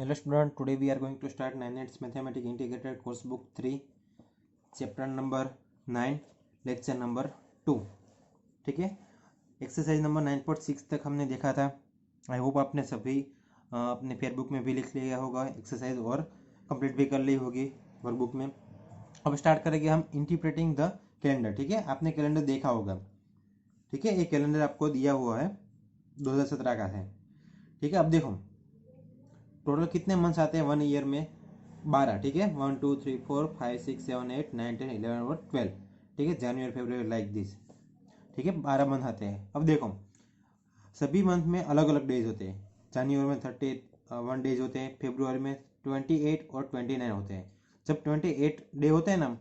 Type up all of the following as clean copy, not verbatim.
Hello student, today we are going to start 9th Mathematics Integrated Course Book 3, Chapter number 9, Lecture number 2। ठीक है, exercise number 9.6 तक हमने देखा था। I hope आपने सभी अपने फेयरबुक में भी लिख लिया होगा एक्सरसाइज और कंप्लीट भी कर ली होगी वर्कबुक में। अब स्टार्ट करेंगे हम इंटरप्रेटिंग द कैलेंडर। ठीक है, आपने कैलेंडर देखा होगा। ठीक है, ये कैलेंडर आपको दिया हुआ है 2017 का है। ठीक है, अब देखो टोटल कितने मंथ्स आते हैं 1 ईयर में, 12। ठीक है, 1 2 3 4 5 6 7 8 9 10 11 और 12। ठीक है, जनवरी फरवरी लाइक दिस। ठीक है, 12 मंथ आते हैं। अब देखो सभी मंथ में अलग अलग डेज होते हैं। जनवरी में 31 डेज होते हैं, फेब्रुआरी में 28 और 29 होते हैं। जब 28 डे होते हैं ना,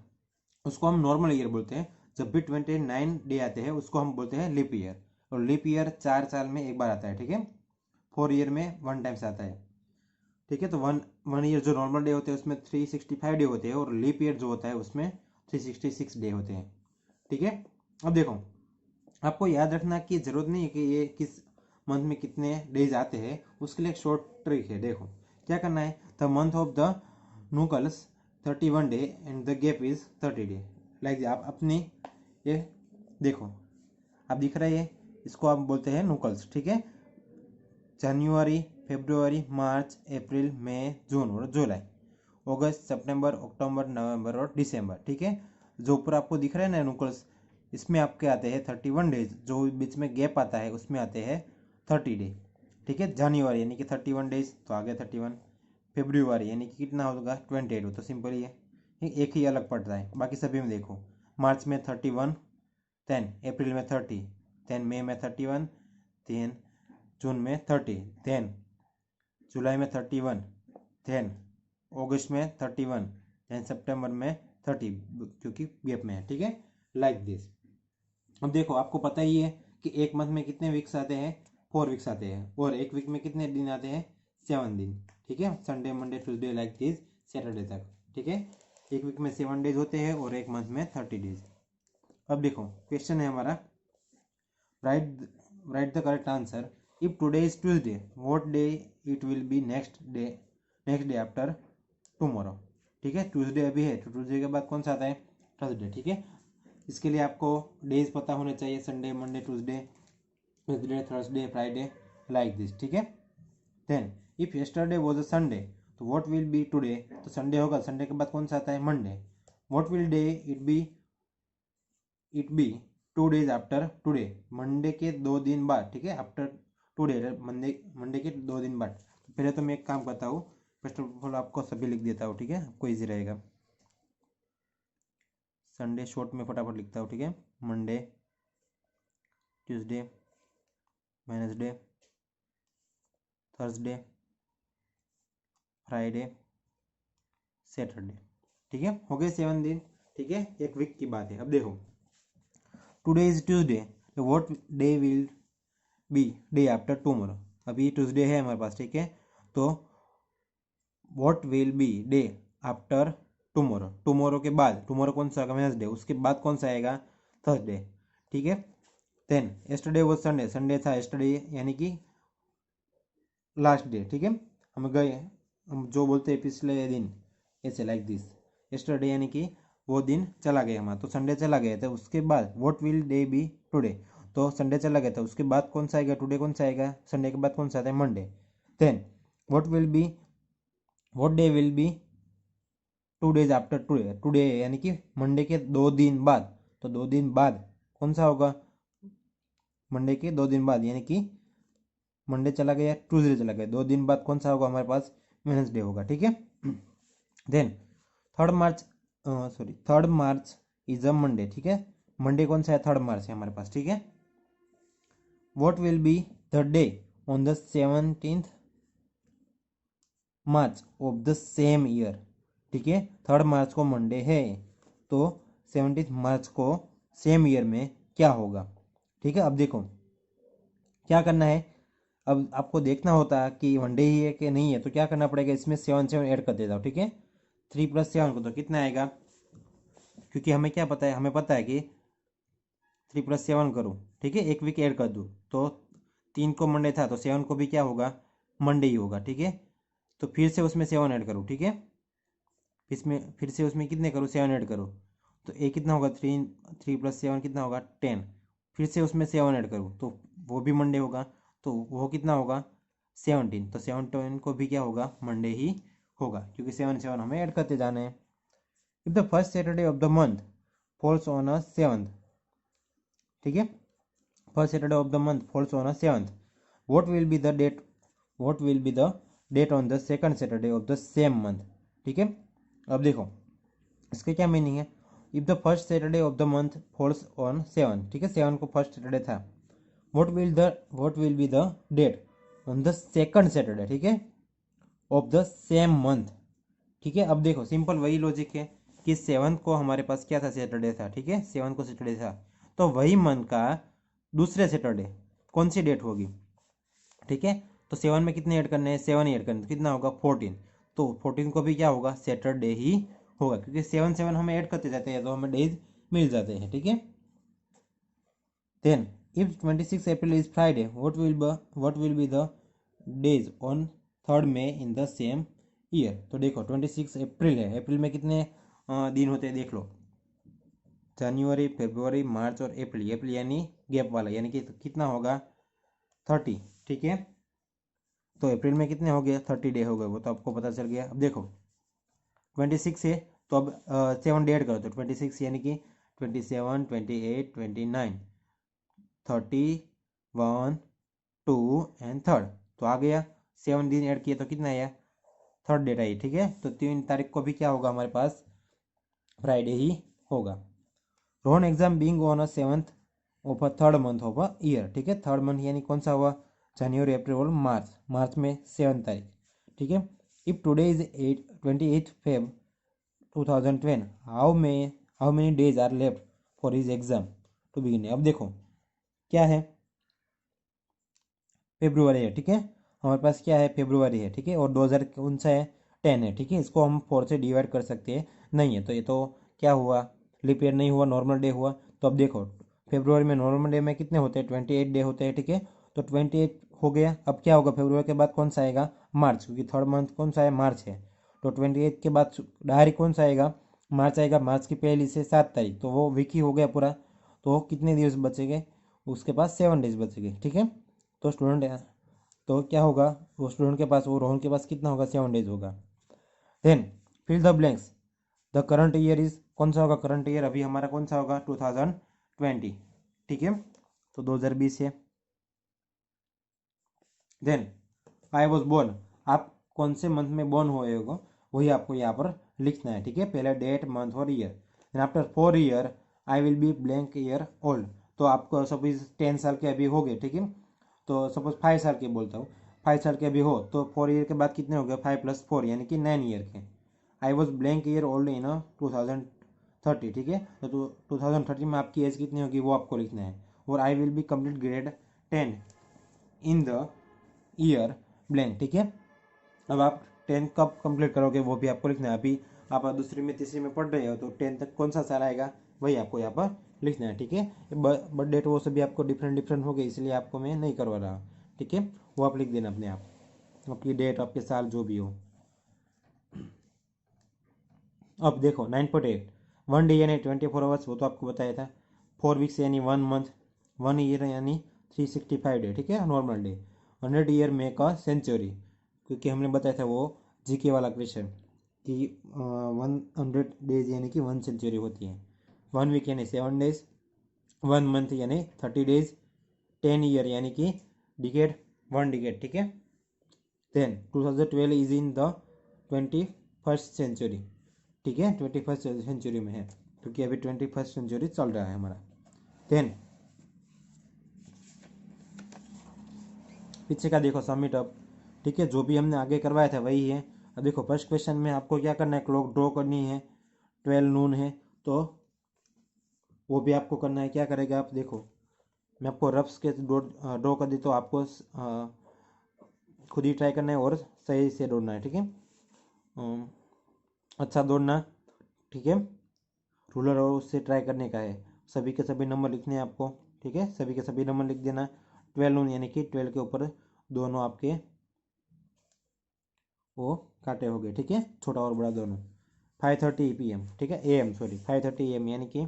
उसको हम नॉर्मल ईयर बोलते हैं। जब भी 29 डे आते हैं उसको हम बोलते हैं लीप ईयर। और लीप ईयर 4 साल में एक बार आता है। ठीक है, 4 ईयर में 1 टाइम्स आता है। ठीक है, तो वन ईयर जो नॉर्मल डे होते हैं उसमें 365 डे होते हैं और लीप ईयर जो होता है उसमें 366 डे होते हैं। ठीक है, अब देखो आपको याद रखना की जरूरत नहीं है कि ये किस मंथ में कितने डेज आते हैं। उसके लिए एक शॉर्ट ट्रिक है। देखो क्या करना है, the month of the knuckles 31 day and the gap is 30 day. Like आप अपनी ये देखो, आप दिख रहा है, इसको आप बोलते हैं नूकल्स। ठीक है, जनवरी फरवरी मार्च अप्रैल मई जून और जुलाई, अगस्त सितंबर अक्टूबर नवंबर और दिसंबर। ठीक है, जो ऊपर आपको दिख रहा है ना नुकल्स, इसमें आपके आते हैं 31 डेज। जो बीच में गैप आता है उसमें आते हैं 30 डे। ठीक है, जनवरी यानी कि 31 डेज तो आ गया 31। फेब्रुआरी यानी कि कितना होगा 28 हो, तो सिंपल ही है, एक ही अलग पड़ रहा है। बाकी सभी में देखो, मार्च में 31, 10 अप्रैल में 30, 10 मई में 31, 10 जून में 30, 10 जुलाई में 31, 10 अगस्त में 31, 10 सितंबर में 30, क्योंकि गैप में है। ठीक है, लाइक दिस। अब देखो आपको पता ही है कि एक मंथ में कितने वीक्स आते हैं, 4 वीक्स आते हैं। और एक वीक में कितने दिन आते हैं, 7 दिन। ठीक है, Sunday Monday Tuesday like this Saturday तक। ठीक है, एक वीक में 7 डेज होते हैं और एक मंथ में 30 डेज। अब देखो क्वेश्चन है हमारा, right the correct answer. If today is Tuesday, what day it will be next day after tomorrow. ठीक है, ट्यूसडे अभी है तो ट्यूसडे के बाद कौन सा आता है, थर्सडे। ठीक है, इसके लिए आपको डेज पता होने चाहिए, Sunday Monday Tuesday Wednesday Thursday Friday like this. ठीक है, then if yesterday was a Sunday तो व्हाट विल बी टुडे, तो संडे होगा, संडे के बाद कौन सा आता है, Monday. What will day it be 2 days after today, Monday के 2 दिन बाद। ठीक है, आफ्टर टुडे मंडे के 2 दिन बाद। पहले तो मैं एक काम करता हूँ, फर्स्ट ऑफ ऑल आपको सभी लिख देता हूँ। ठीक है, आपको इजी रहेगा। संडे शॉर्ट में फटाफट लिखता हूँ। ठीक है, Monday Tuesday Wednesday Thursday Friday Saturday. ठीक है, हो गए 7 दिन। ठीक है, एक वीक की बात है। अब देखो today is Tuesday, what day will B day after tomorrow. अभी ट्यूसडे है हमारे पास। ठीक है, तो what will B day after tomorrow, tomorrow के बाद, टुमारो कौन सा आएगा, वेडनेसडे, उसके बाद कौन सा आएगा, थर्सडे। ठीक है, देन यस्टरडे वो संडे, संडे था यस्टरडे यानी कि लास्ट डे। ठीक है, हम गए, हम जो बोलते हैं पिछले दिन, ऐसे लाइक दिस। यस्टरडे यानी कि वो दिन चला गया हमारा, तो संडे चला गया था। उसके बाद what will day be today, तो संडे चला गया था, उसके बाद कौन सा आएगा, टुडे कौन सा आएगा, संडे के बाद कौन सा आता है, Monday. Then what day will be 2 days after today, today यानी कि मंडे के 2 दिन बाद, तो 2 दिन बाद कौन सा होगा, मंडे के 2 दिन बाद, यानी कि मंडे चला गया ट्यूसडे चला गया, 2 दिन बाद कौन सा होगा हमारे पास, वेडनेसडे होगा। ठीक है, then third March is a Monday. ठीक है, मंडे कौन सा है, 3 मार्च है हमारे पास। ठीक है, what will be the day on the 17th March of the same year. ठीक है, 3 मार्च को मंडे है, तो 17 मार्च को सेम ईयर में क्या होगा। ठीक है, अब देखो क्या करना है, अब आपको देखना होता है कि वनडे ही है कि नहीं है, तो क्या करना पड़ेगा, इसमें 7 ऐड कर देता हूँ। ठीक है, 3 + 7 को तो कितना आएगा, क्योंकि हमें क्या पता है, हमें पता है कि 3 + 7 करूँ। ठीक है, एक वीक ऐड कर दूँ, तो 3 को मंडे था तो 7 को भी क्या होगा, मंडे ही होगा। ठीक है, तो फिर से उसमें 7 ऐड करो, ठीक है। इसमें फिर से उसमें कितने करो, 7 ऐड करो, तो ए कितना होगा, 3 + 7 कितना होगा, 10। फिर से उसमें 7 ऐड करो तो वो भी मंडे होगा, तो वो कितना होगा, 17। तो 17 को भी क्या होगा, मंडे ही होगा, क्योंकि 7 हमें ऐड करते जाना है। If the first Saturday of the month falls on a 7th, ठीक है, first Saturday of the month falls on a 7th, what will be the date, what will be the date on the second Saturday of the same month, ठीक है। अब देखो इसके क्या meaning है, if the first Saturday of the month falls on 7, ठीक है, 7 को फर्स्ट सैटरडे था, what will be the date on the second Saturday, ठीक है, ऑफ द सेम मंथ, ठीक है। अब देखो सिंपल वही लॉजिक है कि 7 को हमारे पास क्या था, सैटरडे था, ठीक है, 7 को सैटरडे था, तो वही मंथ का दूसरे सैटरडे कौन सी डेट होगी, ठीक है। तो 7 में कितने ऐड करने हैं, 7 ही ऐड करने, तो कितना होगा, 14। तो 14 को भी क्या होगा, सैटरडे ही होगा, क्योंकि 7 हम ऐड करते जाते हैं तो हमें डेज मिल जाते हैं, ठीक है। Then if 26 April is Friday, what will be the days on 3rd May in the same year. तो देखो 26 अप्रैल है, अप्रैल में कितने दिन होते हैं देख लो, जनवरी, फरवरी, मार्च और अप्रैल, अप्रैल यानी गैप वाला, यानी कि कितना होगा, 30, ठीक है। तो अप्रैल में कितने हो गए, 30 डे हो गए, वो तो आपको पता चल गया। अब देखो 26 है, तो अब 7 डे ऐड करो, तो 26 यानी कि 27, 28, 29, 30, 1, 2 एंड 3rd, तो आ गया 7 दिन ऐड किए तो कितना आया, 3rd डेट आई, ठीक है। तो 3 तारीख को भी क्या होगा हमारे पास, फ्राइडे ही होगा। Rohan exam being on a 7th of a 3rd month of a year, ठीक है, 3rd मंथ यानी कौन सा हुआ, जनवरी, अप्रैल और मार्च, मार्च में 7 तारीख, ठीक है। If today is 28 Feb 2010, how many days are left for his exam to begin. अब देखो क्या है, फेब्रुवरी है, ठीक है, हमारे पास क्या है, फेब्रुवरी है, ठीक है, और 2000 कौन सा है, 10 है, ठीक है। इसको हम 4 से डिवाइड कर सकते हैं, नहीं है तो ये तो क्या हुआ, लीप ईयर नहीं हुआ, नॉर्मल डे हुआ। तो अब देखो फेब्रुवरी में नॉर्मल डे में कितने होते हैं, 28 डे होते हैं, ठीक है। तो 28 हो गया, अब क्या होगा, फेब्रुवरी के बाद कौन सा आएगा, मार्च, क्योंकि 3rd मंथ कौन सा है, मार्च है। तो 28 के बाद डायरेक्ट कौन सा आएगा, मार्च आएगा, मार्च की पहली से 7 तारीख, तो वो वीक ही हो गया पूरा, तो कितने दिवस बचेंगे, उसके पास 7 डेज बचेंगे, ठीक है। तो स्टूडेंट, तो क्या होगा, वो स्टूडेंट के पास, वो रोहन के पास कितना होगा, 7 डेज होगा। Then fill the blanks, the current year is, कौन सा होगा करंट ईयर, अभी हमारा कौन सा होगा, 2020, ठीक है, तो 2020 है। देन आई वॉज बोर्न, आप कौन से मंथ में बोर्न हुए हो वही आपको यहाँ पर लिखना है, ठीक है, पहले डेट, मंथ और year. Then after 4 year I will be blank year old, तो आपको सपोज 10 साल के अभी हो गए, ठीक है, तो सपोज 5 साल के बोलता हूँ, 5 साल के अभी हो, तो 4 ईयर के बाद कितने हो गए, 5 + 4 यानी कि 9 ईयर के। I was blank year old in 2030, ठीक है, तो 2030 में आपकी एज कितनी होगी वो आपको लिखना है। और आई will B complete grade 10 in the year blank, ठीक है। अब आप 10 कब कंप्लीट करोगे वो भी आपको लिखना है, अभी आप दूसरी में तीसरी में पढ़ रहे हो, तो 10 तक कौन सा साल आएगा वही आपको यहाँ पर लिखना है, ठीक है। बर्थ डेट वो सभी आपको डिफरेंट डिफरेंट हो गए, इसलिए आपको मैं नहीं करवा रहा, ठीक है, वो आप लिख देना अपने आप, आपकी डेट, आपके साल जो भी हो। अब देखो 9.8, 1 डे यानी 24 आवर्स, वो तो आपको बताया था। 4 वीक्स यानी 1 मंथ, 1 ईयर यानी 365 डे, ठीक है, normal day. 100 year make a century, क्योंकि हमने बताया था वो जीके वाला क्वेश्चन कि 100 डेज यानी कि 1 सेंचुरी होती है। 1 वीक यानी 7 डेज, 1 मंथ यानी 30 डेज, 10 ईयर यानी कि डिकेड, 1 डिकेड, ठीक है। Then 2012 is in the 21st century, ठीक है, 21st सेंचुरी में है, क्योंकि अभी 21st सेंचुरी चल रहा है हमारा। देन पीछे का देखो सबमिट अप, ठीक है, जो भी हमने आगे करवाया था वही है। अब देखो फर्स्ट क्वेश्चन में आपको क्या करना है, क्लॉक ड्रॉ करनी है, 12 नून है, तो वो भी आपको करना है। क्या करेगा आप देखो, मैं आपको रफ स्केच ड्रॉ कर दी, तो आपको खुद ही ट्राई करना है और सही से दौड़ना है, ठीक है, अच्छा दौड़ना, ठीक है, रूलर और उससे ट्राई करने का है। सभी के सभी नंबर लिखने हैं आपको, ठीक है, सभी के सभी नंबर लिख देना। 12 यानी कि 12 के ऊपर दोनों आपके वो काटे हो गए, ठीक है, छोटा और बड़ा दोनों। 5:30 PM, ठीक है, AM, सॉरी 5:30 AM, यानी कि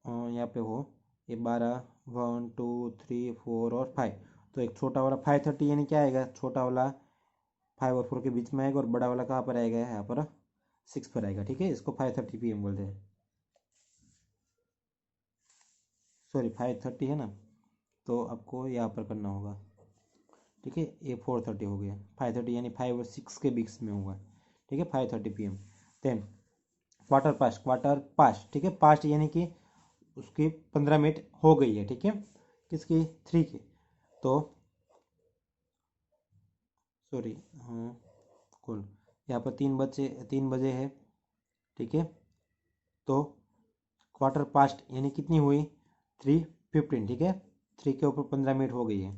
यहाँ पे हो ये 12, 1, 2, 3, 4 और 5। तो एक छोटा वाला 5:30 यानी क्या आएगा, छोटा वाला 5 और 4 के बीच में आएगा, और बड़ा वाला कहाँ पर आएगा, यहाँ पर 6 पर आएगा, ठीक है। इसको 5:30 PM बोलते हैं, सॉरी 5:30 है ना, तो आपको यहाँ पर करना होगा, ठीक है। ये 4:30 हो गया, 5:30 यानी 5 और 6 के बीच में होगा, ठीक है, 5:30 PM। देन क्वार्टर पास्ट, ठीक है, पास्ट यानी कि उसकी 15 मिनट हो गई है, ठीक है, किसकी, 3 की। तो सॉरी, हाँ, कौन, यहाँ पर 3 बजे है, ठीक है। तो क्वार्टर पास्ट यानी कितनी हुई, 3:15, ठीक है, 3 के ऊपर 15 मिनट हो गई है।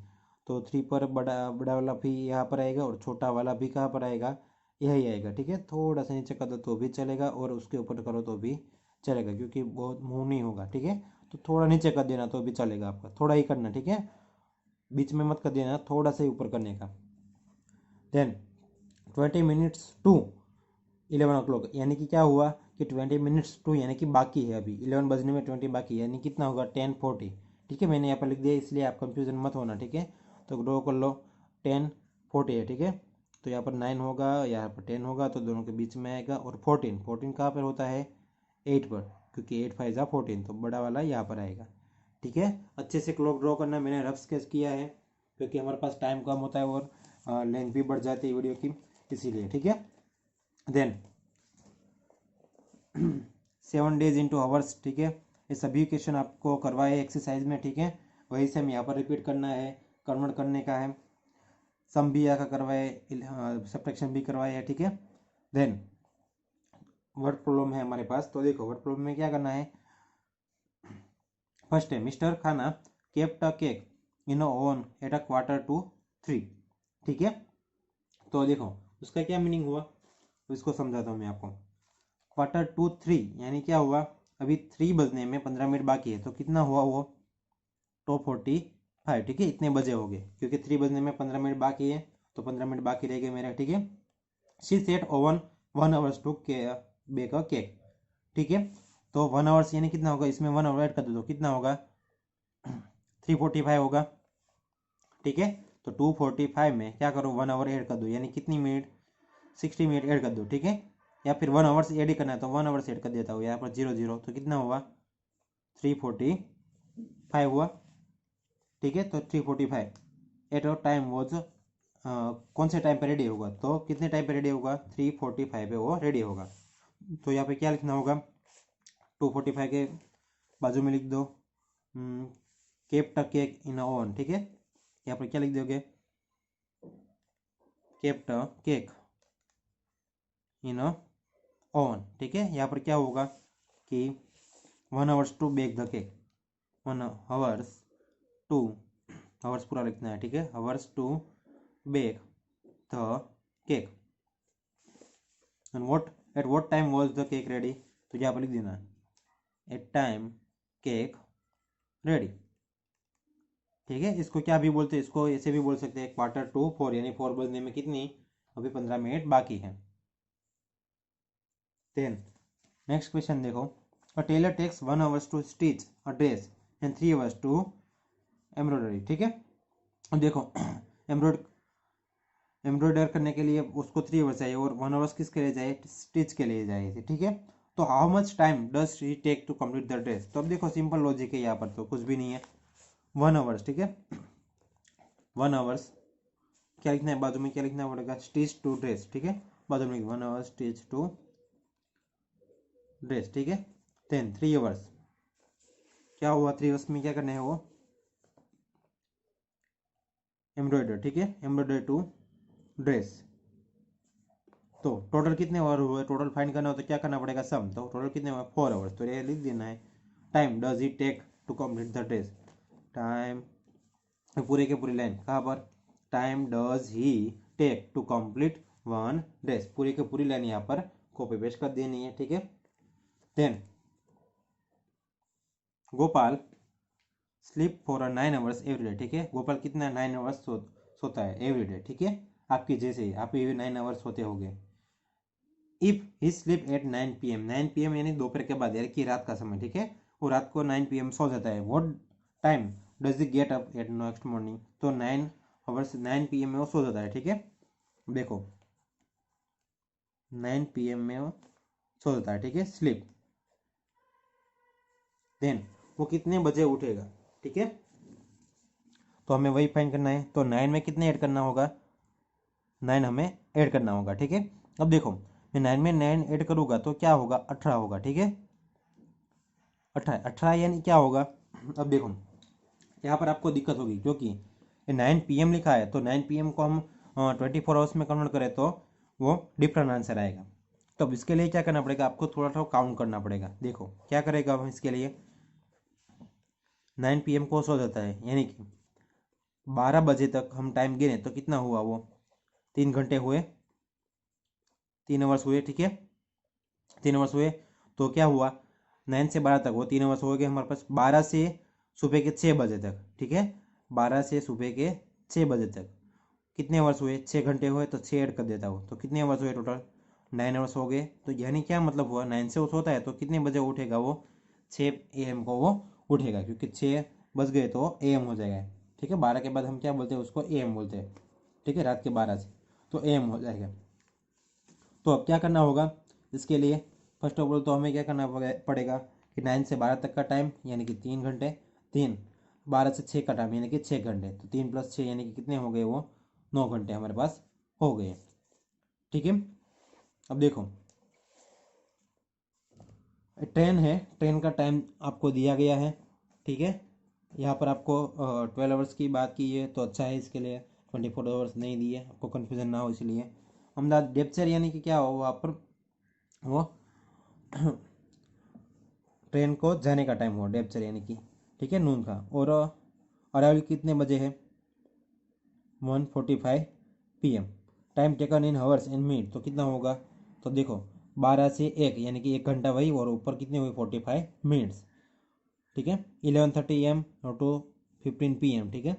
तो 3 पर बड़ा बड़ा वाला भी यहाँ पर आएगा, और छोटा वाला भी कहाँ पर आएगा, यही आएगा, ठीक है। थोड़ा सा नीचे कर दो तो भी चलेगा, और उसके ऊपर करो तो भी चलेगा, क्योंकि बहुत मुँह नहीं होगा, ठीक है। तो थोड़ा नीचे कर देना तो भी चलेगा, आपका थोड़ा ही करना, ठीक है, बीच में मत कर देना, थोड़ा सा ही ऊपर करने का। देन 20 मिनट्स टू 11 o'clock, यानी कि क्या हुआ कि 20 मिनट्स टू यानी कि बाकी है, अभी 11 बजने में 20 बाकी है, यानी कितना होगा, 10:40, ठीक है। मैंने यहाँ पर लिख दिया, इसलिए आप कंफ्यूजन मत होना, ठीक है। तो ड्रॉ कर लो, 10:40 है, ठीक है। तो यहाँ पर 9 होगा, यहाँ पर 10 होगा, तो दोनों के बीच में आएगा। और 14 कहाँ पर होता है, 8 पर, क्योंकि 8 5 14, तो बड़ा वाला यहाँ पर आएगा, ठीक है। अच्छे से क्लॉक ड्रॉ करना, मैंने रफ स्केच किया है, क्योंकि हमारे पास टाइम कम होता है और लेंथ भी बढ़ जाती है वीडियो की, इसीलिए, ठीक है। देन 7 days into आवर्स, ठीक है। ये सभी क्वेश्चन आपको करवाए एक्सरसाइज में, ठीक है। वही से हम यहाँ पर रिपीट करना है, कन्वर्ट करने का है, सम भी यहाँ का करवाए, सब्ट्रैक्शन भी करवाए है, ठीक है। देन वर्ड प्रॉब्लम है हमारे पास, तो देखो वर्ड प्रॉब्लम में क्या करना है। फर्स्ट है, मिस्टर खाना kept a cake in oven at a 2:45, ठीक है। तो देखो उसका क्या मीनिंग हुआ, तो इसको समझाता हूँ मैं आपको। 2:45 यानी क्या हुआ, अभी 3 बजने में 15 मिनट बाकी है, तो कितना हुआ वो, 2:45, ठीक है, इतने बजे हो गए, क्योंकि 3 बजने में 15 मिनट बाकी है, तो 15 मिनट बाकी रह गए मेरा, ठीक है। She set oven 1 hours to bake a cake, ठीक है। तो 1 hours यानी कितना होगा, इसमें 1 hour ऐड कर दो, कितना होगा, 3:45 होगा, ठीक है। तो 2:45 में क्या करो, 1 hour ऐड कर दो, यानी कितनी मिनट, 60 मिनट ऐड कर दो, ठीक है। या फिर 1 hour से ऐड ही करना है, तो 1 hour से ऐड कर देता हूँ, यहाँ पर 0 0, तो कितना हुआ, 3:45 हुआ, ठीक है। तो 3:45 एट और टाइम वॉज, कौन से टाइम पे रेडी होगा, तो कितने टाइम पे रेडी होगा, 3:45 पे वो रेडी होगा। तो यहाँ पे क्या लिखना होगा, 2:45 के बाजू में लिख दो kept a cake in oven, ठीक है। यहाँ पर क्या लिख दोगे, kept a cake in oven, ठीक है। यहाँ पर क्या होगा कि 1 hours to bake the cake, 1 hours to, hours पूरा लिखना है, ठीक है, hours to bake the cake, and what at what time was the cake ready, तो यहाँ पर लिख देना एट टाइम केक रेडी, ठीक है। इसको क्या भी बोलते हैं, इसको ऐसे भी बोल सकते हैं, 4:45, यानी 4 बजने में कितनी, अभी 15 मिनट बाकी है। देन नेक्स्ट क्वेश्चन देखो, a tailor takes 1 hours to stitch a dress and 3 hours to embroidery, ठीक है। अब देखो एम्ब्रॉयडर करने के लिए उसको 3 hours चाहिए, और 1 hours किसके लिए चाहिए, स्टिच के लिए चाहिए, ठीक है। तो how much time does she take to complete the dress, तो अब देखो सिंपल लॉजिक है, यहाँ पर तो कुछ भी नहीं है, 1 hours, ठीक है। 1 hours क्या लिखना है, बाजू में क्या लिखना पड़ेगा, स्टिच टू ड्रेस, ठीक है, बाजू में 1 hour स्टिच टू ड्रेस, ठीक है। देन 3 hours क्या हुआ, 3 hours में क्या करना है, वो एम्ब्रॉयडर, ठीक है, एम्ब्रॉयडर टू ड्रेस। तो टोटल कितने आवर हुए, टोटल फाइंड करना हो तो क्या करना पड़ेगा, सम, तो टोटल कितने हुए, 4 hours, तो ये लिख देना है। Time does it take to complete the dress, time, पूरे के पूरी लाइन कहाँ पर, time does he take to complete one dress, पूरी के पूरी लाइन यहाँ पर कॉपी पेस्ट कर देनी है, ठीक है। Then Gopal sleep for 9 hours every day, ठीक है, गोपाल कितना 9 hours सोता है एवरी डे, ठीक है। आपके जैसे आप भी 9 आवर्स सोते होंगे। If he sleep at 9 PM, 9 PM यानी दोपहर के बाद यानी कि रात का समय, ठीक है, वो रात को 9 PM सो जाता है, what time does he get up at next morning, तो 9 आवर्स 9 PM में वो सो जाता है, ठीक है। देखो 9 PM में वो सो जाता है, ठीक है, स्लीप, देन वो कितने बजे उठेगा, ठीक है, तो हमें वही फाइंड करना है। तो 9 में कितने ऐड करना होगा, 9 हमें ऐड करना होगा, ठीक है। अब देखो मैं 9 में 9 ऐड करूँगा तो क्या होगा, 18 होगा, ठीक है, 18 यानी क्या होगा। अब देखो यहाँ पर आपको दिक्कत होगी क्योंकि ये 9 PM लिखा है, तो 9 PM को हम 24 आवर्स में कन्वर्ट करें तो वो डिफरेंट आंसर आएगा। तो अब इसके लिए क्या करना पड़ेगा, आपको थोड़ा थोड़ा काउंट करना पड़ेगा। देखो क्या करेगा हम इसके लिए, 9 PM को सो जाता है यानी कि 12 बजे तक हम टाइम गिने तो कितना हुआ, वो 3 घंटे हुए, 3 आवर्स हुए, ठीक है, 3 आवर्स हुए। तो क्या हुआ, 9 से 12 तक वो 3 आवर्स हो गए हमारे पास, 12 से सुबह के 6 बजे तक, ठीक है, 12 से सुबह के 6 बजे तक कितने आवर्स हुए, 6 घंटे हुए, तो 6 ऐड कर देता हूँ, तो कितने आवर्स हुए टोटल, 9 आवर्स हो गए। तो यानी क्या मतलब हुआ, 9 से वो सोता है तो कितने बजे उठेगा वो, 6 AM को वो उठेगा, क्योंकि 6 बज गए तो AM हो जाएगा, ठीक है। 12 के बाद हम क्या बोलते हैं उसको, AM बोलते हैं, ठीक है, रात के 12 से, तो AM हो जाएगा। तो अब क्या करना होगा इसके लिए, फर्स्ट ऑफ ऑल तो हमें क्या करना पड़ेगा कि 9 से 12 तक का टाइम यानी कि 3 घंटे, 12 से 6 का टाइम यानी कि 6 घंटे, तो 3 + 6 यानी कि कितने हो गए, वो 9 घंटे हमारे पास हो गए, ठीक है। अब देखो ट्रेन है, ट्रेन का टाइम आपको दिया गया है, ठीक है, यहाँ पर आपको 12 आवर्स की बात की है तो अच्छा है, इसके लिए 24 आवर्स नहीं दिए, आपको कन्फ्यूजन ना हो इसलिए। अहमदाबाद डेप्चर यानी कि क्या हो, वहाँ पर वो ट्रेन को जाने का टाइम हुआ डेप्चर यानी कि, ठीक है, नून का, और अरावली कितने बजे है, 1:45 PM, time taken in hours and minute तो कितना होगा, तो देखो 12 से 1 यानी कि 1 घंटा वही, और ऊपर कितने हुए 45 मिनट्स, ठीक है। 11:30 AM और 2:15 PM, ठीक है,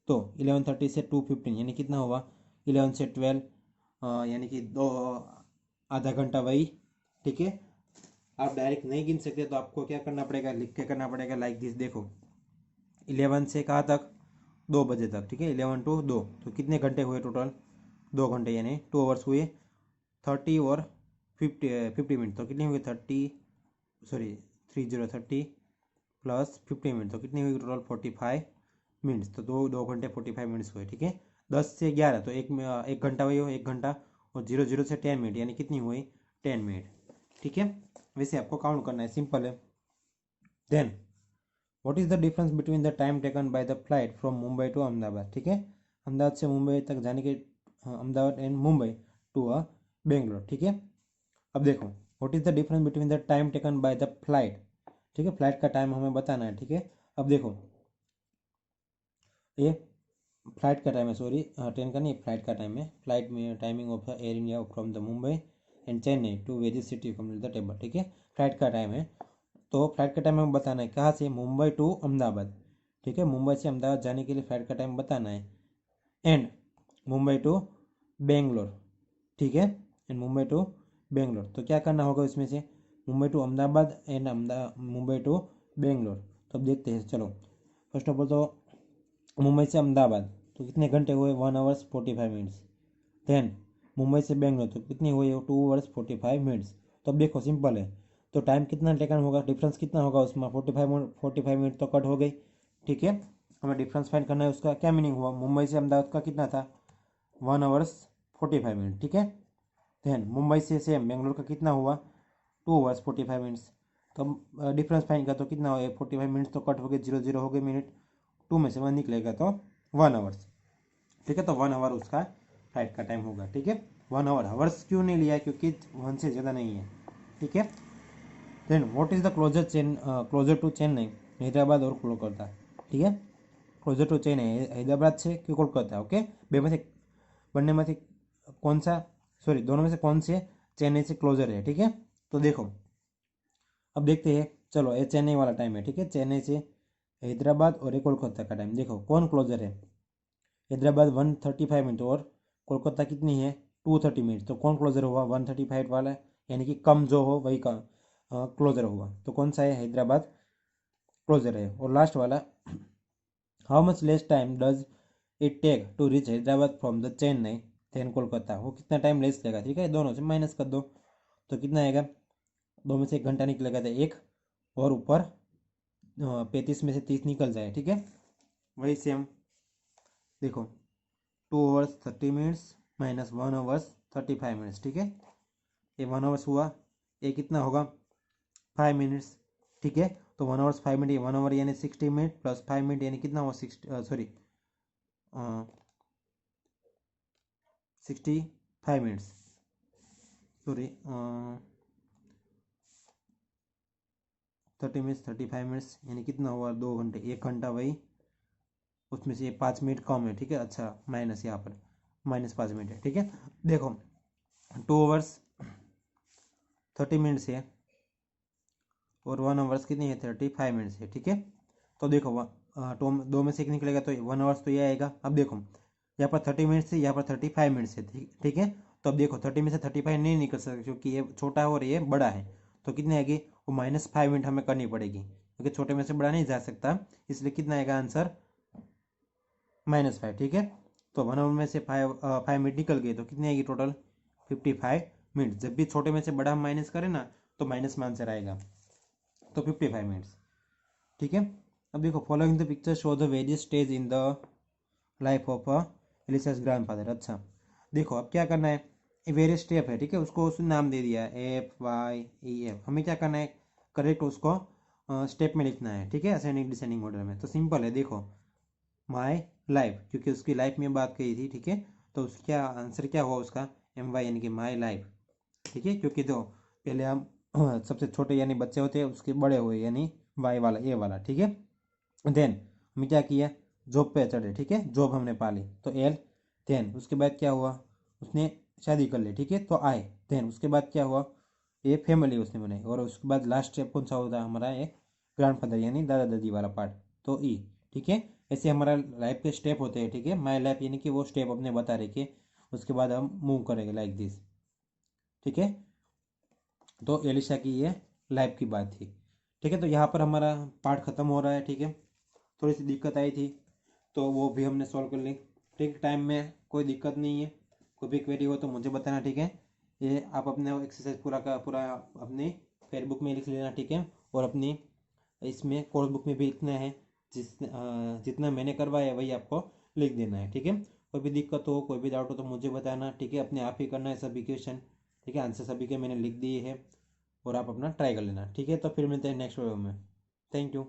तो 11:30 से 2:15 यानी कितना हुआ, 11 से 12 यानी कि दो, आधा घंटा वही, ठीक है। आप डायरेक्ट नहीं गिन सकते तो आपको क्या करना पड़ेगा, लिख के करना पड़ेगा, लाइक दिस। देखो 11 से कहाँ तक, 2 बजे तक, ठीक है, 11 to 2, तो कितने घंटे हुए टोटल, 2 घंटे यानी 2 आवर्स हुए, 30 और 50 मिनट तो कितनी हुई, 30 प्लस 50 मिनट तो कितनी हुई टोटल, 45 मिनट्स, तो 2 घंटे 45 मिनट्स हुए, ठीक है। 10 से 11 तो एक घंटा वही हो, 1 घंटा, और 0 0 से 10 मिनट यानी कितनी हुई, 10 मिनट, ठीक है। वैसे आपको काउंट करना है, सिंपल है। Then what is the difference between the time taken by the flight from Mumbai to Ahmedabad, ठीक है, अहमदाबाद से मुंबई तक जाने के, अहमदाबाद एंड मुंबई टू बेंगलोर, ठीक है। अब देखो what is the difference between the time taken by the flight, ठीक है, फ्लाइट का टाइम हमें बताना है, ठीक है। अब देखो ये फ्लाइट का टाइम है, सॉरी ट्रेन का नहीं, फ्लाइट का टाइम है, फ्लाइट में timing of Air India from the Mumbai and Chennai to various city complete the table, ठीक है, फ्लाइट का टाइम है। तो फ्लाइट का टाइम हमें बताना है कहाँ से, मुंबई टू अहमदाबाद, ठीक है, मुंबई से अहमदाबाद जाने के लिए फ्लाइट का टाइम बताना है, एंड मुंबई टू बेंगलोर, ठीक है, एंड मुंबई टू बेंगलोर, तो क्या करना होगा इसमें से, Mumbai to Ahmedabad and Mumbai to Bangalore. तो अब देखते हैं, चलो फर्स्ट ऑफ ऑल तो मुंबई से अहमदाबाद तो कितने घंटे हुए, 1 hours 45 minutes, देन मुंबई से बेंगलोर तो कितनी हुई, 2 hours 45 minutes। तो अब देखो सिंपल है, तो टाइम कितना टेकन होगा, डिफरेंस कितना होगा उसमें, 45 मिनट तो कट हो गई, ठीक है। हमें डिफरेंस फाइंड करना है, उसका क्या मीनिंग हुआ, मुंबई से अहमदाबाद का कितना था, 1 hours 45 minutes, ठीक है। देन मुंबई से सेम बेंगलोर का कितना हुआ, 2 hours 45 minutes। तो डिफरेंस फाइंड का तो कितना हो, 45 मिनट्स तो कट हो गए, 0 0 हो गए मिनट, 2 में से 1 निकलेगा तो 1 hours, ठीक है, तो 1 hour उसका फ्लाइट का टाइम होगा, ठीक है। 1 hour, हावर्स क्यों नहीं लिया है, क्योंकि 1 से ज़्यादा नहीं है, ठीक है। Then what is the closer to Chennai, Hyderabad और कोलकाता, ठीक है, क्लोजर टू चेन्नई हैदराबाद से कि कोलकाता, ओके, बनने में से कौन सा, सॉरी दोनों में से कौन से चेन्नई से क्लोजर है, ठीक है। तो देखो अब देखते हैं, चलो ये चेन्नई वाला टाइम है, ठीक है, चेन्नई से हैदराबाद और ये कोलकाता का टाइम, देखो कौन क्लोजर है, हैदराबाद 1:35 और कोलकाता कितनी है 230 मिनट, तो कौन क्लोजर हुआ 135 वाला, यानी कि कम जो हो वही का क्लोजर होगा। तो कौन सा है हैदराबाद क्लोजर है। और लास्ट वाला, how much less time does it take to reach Hyderabad from the Chennai then Kolkata, वो कितना टाइम लेस लेगा। ठीक है, दोनों से माइनस कर दो तो कितना आएगा, 2 में से 1 घंटा निकलेगा तो 1, और ऊपर 35 में से 30 निकल जाए। ठीक है, वही सेम देखो 2 hours 30 minutes minus 1 hours 35 minutes। ठीक है, ये 1 hours हुआ, ये कितना होगा 5 minutes। ठीक है, तो 1 hours 5 minutes, 1 hour यानी 60 मिनट प्लस 5 मिनट यानी कितना हुआ 65 मिनट्स, सॉरी 30 मिनट्स 35 मिनट्स यानी कितना हुआ 2 घंटे, 1 घंटा वही, उसमें से 5 मिनट कम है। ठीक है, अच्छा माइनस यहाँ पर -5 मिनट है। ठीक है, देखो 2 hours 30 मिनट्स है और 1 hours कितनी है 35 मिनट्स है। ठीक है, तो देखो 2 में से 1 निकलेगा तो 1 hours तो ये आएगा। अब देखो यहाँ पर 30 मिनट्स है, यहाँ पर 35 मिनट्स है। ठीक है, तो अब देखो 30 में से 35 नहीं निकल सकते क्योंकि ये छोटा है और ये बड़ा है, तो कितनी आएगी वो -5 मिनट हमें करनी पड़ेगी क्योंकि छोटे में से बड़ा नहीं जा सकता, इसलिए कितना आएगा आंसर -5। ठीक है, तो 1 hour में से 5 मिनट निकल गए तो कितनी आएगी टोटल 55 मिनट। जब भी छोटे में से बड़ा हम माइनस करें ना तो माइनस में आंसर आएगा, तो 55 मिनट्स। ठीक है, अब देखो following the picture show the various stage in the life of Elisa's grandfather. अच्छा देखो अब क्या करना है, वेरियस स्टेप है। ठीक है, उसको उसने नाम दे दिया FYEF, हमें क्या करना है करेक्ट उसको स्टेप में लिखना है। ठीक है, असेंडिंग डिसेंडिंग ऑर्डर में। तो सिंपल है, देखो माई लाइफ क्योंकि उसकी लाइफ में बात कही थी। ठीक है, तो उसका आंसर क्या हुआ उसका MY यानी कि माई लाइफ। ठीक है, क्योंकि जो पहले हम सबसे छोटे यानी बच्चे होते हैं उसके बड़े हुए यानी वाई वाला ए वाला। ठीक है, देन हमने क्या किया जॉब पे चढ़े। ठीक है, जॉब हमने पाली तो L, देन उसके बाद क्या हुआ उसने शादी कर ली। ठीक है, तो I, देन उसके बाद क्या हुआ ये फैमिली उसने बनाई, और उसके बाद लास्ट स्टेप कौन सा होता है हमारा ये ग्रैंडफादर यानी दादा दादी वाला पार्ट, तो E। ठीक है, ऐसे हमारा लाइफ के स्टेप होते हैं। ठीक है, माई लाइफ यानी कि वो स्टेप अपने बता रहे उसके बाद हम मूव करेंगे लाइक दिस। ठीक है, तो एलिशा की ये लाइफ की बात थी। ठीक है, तो यहाँ पर हमारा पार्ट खत्म हो रहा है। ठीक है, थोड़ी सी दिक्कत आई थी तो वो भी हमने सॉल्व कर ली। ठीक, टाइम में कोई दिक्कत नहीं है, कोई भी क्वेरी हो तो मुझे बताना। ठीक है, ये आप अपने एक्सरसाइज पूरा का पूरा अपने फेसबुक में लिख लेना। ठीक है, और अपनी इसमें कोर्स बुक में भी लिखना है, जितना मैंने करवाया है वही आपको लिख देना है। ठीक है, कोई भी दिक्कत हो कोई भी डाउट हो तो मुझे बताना। ठीक है, अपने आप ही करना है सभी क्वेश्चन। ठीक है, आंसर सभी के मैंने लिख दिए हैं और आप अपना ट्राई कर लेना। ठीक है, तो फिर मिलते हैं नेक्स्ट वीडियो में। Thank you.